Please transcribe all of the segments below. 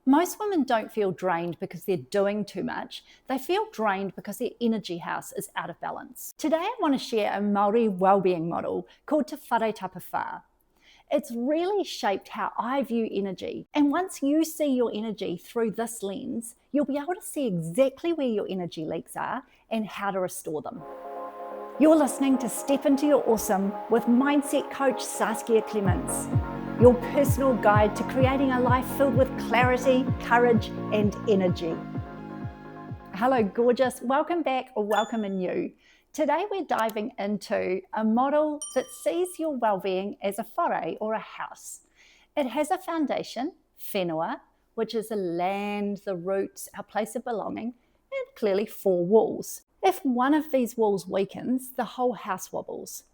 Most women don't feel drained because they're doing too much. They feel drained because their energy house is out of balance. Today, I want to share a Maori wellbeing model called Te Whare Tapa Whā. It's really shaped how I view energy. And once you see your energy through this lens, you'll be able to see exactly where your energy leaks are and how to restore them. You're listening to Step Into Your Awesome with mindset coach Saskia Clements, your personal guide to creating a life filled with clarity, courage, and energy. Hello, gorgeous. Welcome back or welcome anew. Today we're diving into a model that sees your well-being as a whare or a house. It has a foundation, whenua, which is the land, the roots, our place of belonging, and clearly 4 walls. If one of these walls weakens, the whole house wobbles.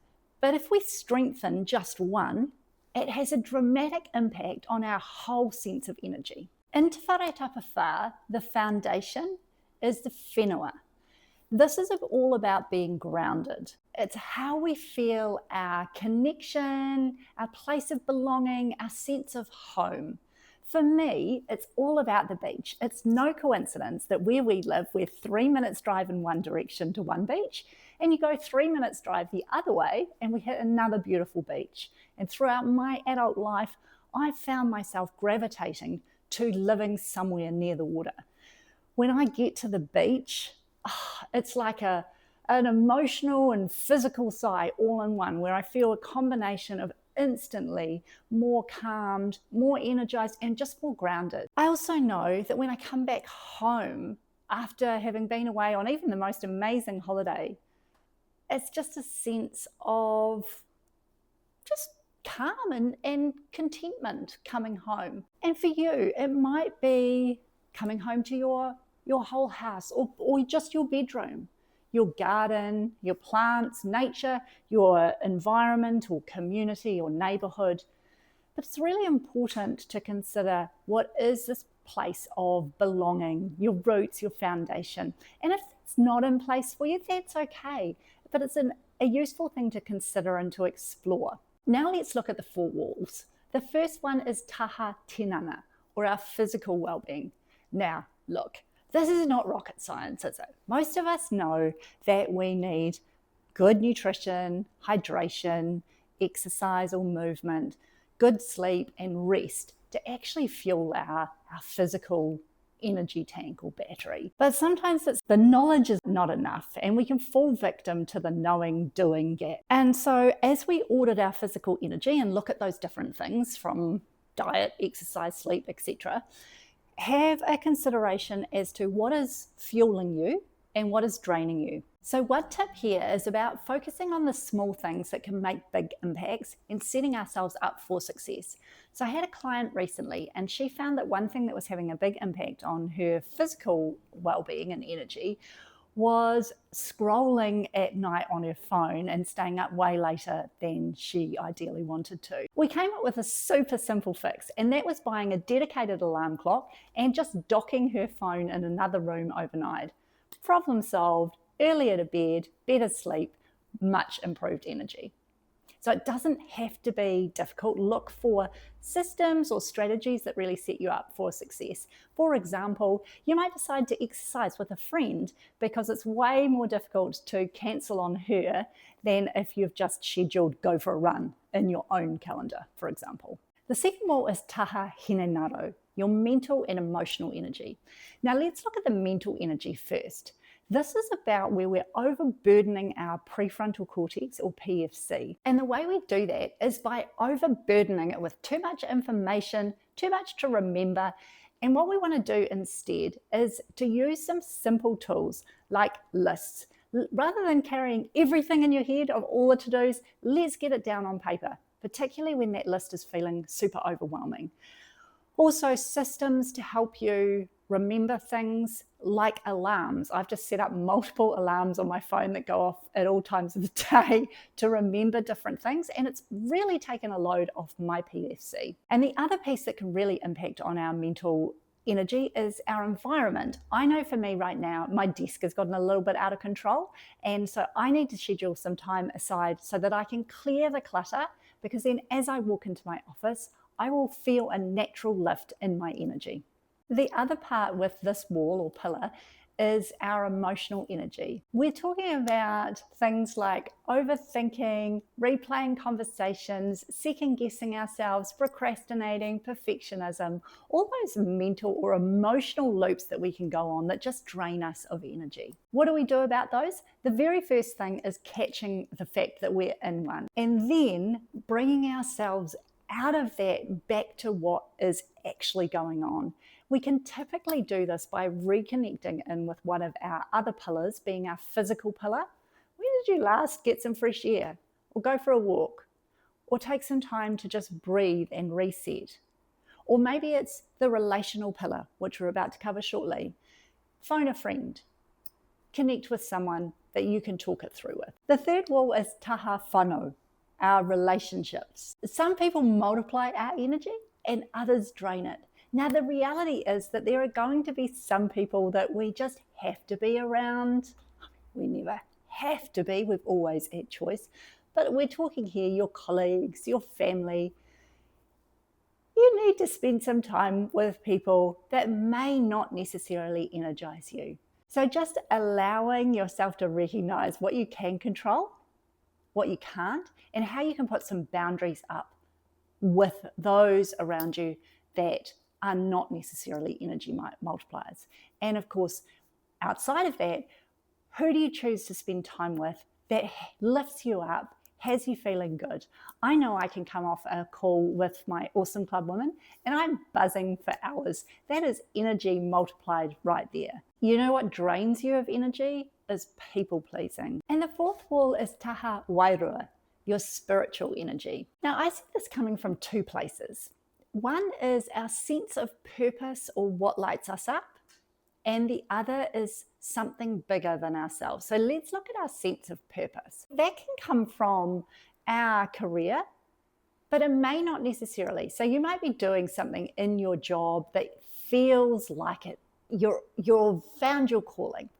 But if we strengthen just one, it has a dramatic impact on our whole sense of energy. In Te Whare Tapa Whā, the foundation is the whenua. This is all about being grounded. It's how we feel our connection, our place of belonging, our sense of home. For me, it's all about the beach. It's no coincidence that where we live, we're 3 minutes drive in one direction to one beach, and you go 3 minutes drive the other way and we hit another beautiful beach. And throughout my adult life, I've found myself gravitating to living somewhere near the water. When I get to the beach, it's like an emotional and physical sigh all in one, where I feel a combination of instantly more calmed, more energized, and just more grounded. I also know that when I come back home after having been away on even the most amazing holiday, it's just a sense of just calm and contentment coming home. And for you, it might be coming home to your whole house or just your bedroom, your garden, your plants, nature, your environment or community or neighborhood. But it's really important to consider, what is this place of belonging, your roots, your foundation. And if it's not in place for you, that's okay. But it's a useful thing to consider and to explore. Now let's look at the 4 walls. The first one is taha tinana, or our physical well-being. Now, look, this is not rocket science, is it? Most of us know that we need good nutrition, hydration, exercise or movement, good sleep and rest to actually fuel our physical energy tank or battery. But sometimes the knowledge is not enough and we can fall victim to the knowing doing gap. And so as we audit our physical energy and look at those different things from diet, exercise, sleep, etc., have a consideration as to what is fueling you and what is draining you. So one tip here is about focusing on the small things that can make big impacts and setting ourselves up for success. So I had a client recently and she found that one thing that was having a big impact on her physical well-being and energy was scrolling at night on her phone and staying up way later than she ideally wanted to. We came up with a super simple fix, and that was buying a dedicated alarm clock and just docking her phone in another room overnight. Problem solved, earlier to bed, better sleep, much improved energy. So it doesn't have to be difficult. Look for systems or strategies that really set you up for success. For example, you might decide to exercise with a friend because it's way more difficult to cancel on her than if you've just scheduled go for a run in your own calendar, for example. The second wall is taha hinenaro, your mental and emotional energy. Now let's look at the mental energy first. This is about where we're overburdening our prefrontal cortex or PFC. And the way we do that is by overburdening it with too much information, too much to remember. And what we want to do instead is to use some simple tools like lists. Rather than carrying everything in your head of all the to-dos, let's get it down on paper, particularly when that list is feeling super overwhelming. Also, systems to help you remember things like alarms. I've just set up multiple alarms on my phone that go off at all times of the day to remember different things, and it's really taken a load off my PFC. And the other piece that can really impact on our mental energy is our environment. I know for me right now, my desk has gotten a little bit out of control, and so I need to schedule some time aside so that I can clear the clutter, because then as I walk into my office, I will feel a natural lift in my energy. The other part with this wall or pillar is our emotional energy. We're talking about things like overthinking, replaying conversations, second guessing ourselves, procrastinating, perfectionism, all those mental or emotional loops that we can go on that just drain us of energy. What do we do about those? The very first thing is catching the fact that we're in one, and then bringing ourselves out of that back to what is actually going on. We can typically do this by reconnecting in with one of our other pillars, being our physical pillar. When did you last get some fresh air, or go for a walk, or take some time to just breathe and reset? Or maybe it's the relational pillar, which we're about to cover shortly. Phone a friend, connect with someone that you can talk it through with. The third wall is taha whānau, our relationships. Some people multiply our energy and others drain it. Now, the reality is that there are going to be some people that we just have to be around. We never have to be, we've always had choice. But we're talking here your colleagues, your family. You need to spend some time with people that may not necessarily energize you. So just allowing yourself to recognize what you can control, what you can't, and how you can put some boundaries up with those around you that are not necessarily energy multipliers. And of course, outside of that, who do you choose to spend time with that lifts you up, has you feeling good? I know I can come off a call with my awesome club women and I'm buzzing for hours. That is energy multiplied right there. You know what drains you of energy is people pleasing. And the fourth wall is taha wairua, your spiritual energy. Now, I see this coming from two places. One is our sense of purpose or what lights us up, and the other is something bigger than ourselves. So let's look at our sense of purpose. That can come from our career, but it may not necessarily. So you might be doing something in your job that feels like it. You've found your calling.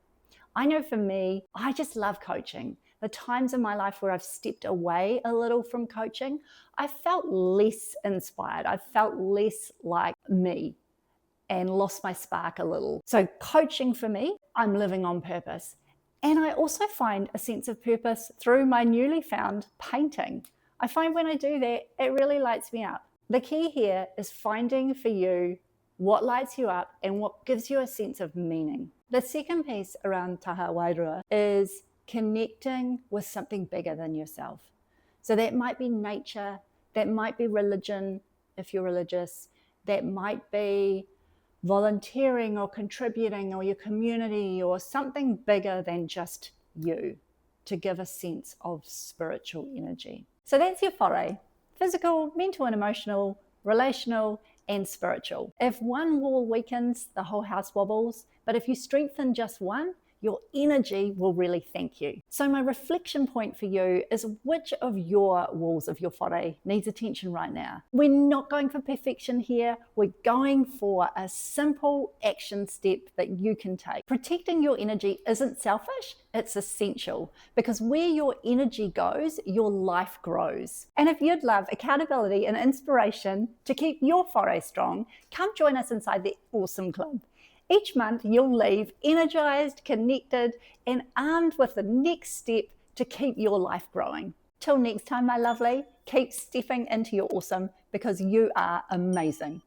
I know for me, I just love coaching. The times in my life where I've stepped away a little from coaching, I felt less inspired. I felt less like me and lost my spark a little. So coaching for me, I'm living on purpose. And I also find a sense of purpose through my newly found painting. I find when I do that, it really lights me up. The key here is finding for you what lights you up and what gives you a sense of meaning. The second piece around taha wairua is connecting with something bigger than yourself. So that might be nature, that might be religion, if you're religious, that might be volunteering or contributing or your community or something bigger than just you to give a sense of spiritual energy. So that's your whare: physical, mental and emotional, relational and spiritual. If one wall weakens, the whole house wobbles, but if you strengthen just one, your energy will really thank you. So my reflection point for you is which of your walls of your whare needs attention right now? We're not going for perfection here. We're going for a simple action step that you can take. Protecting your energy isn't selfish, it's essential, because where your energy goes, your life grows. And if you'd love accountability and inspiration to keep your whare strong, come join us inside the Awesome Club. Each month, you'll leave energized, connected, and armed with the next step to keep your life growing. Till next time, my lovely, keep stepping into your awesome because you are amazing.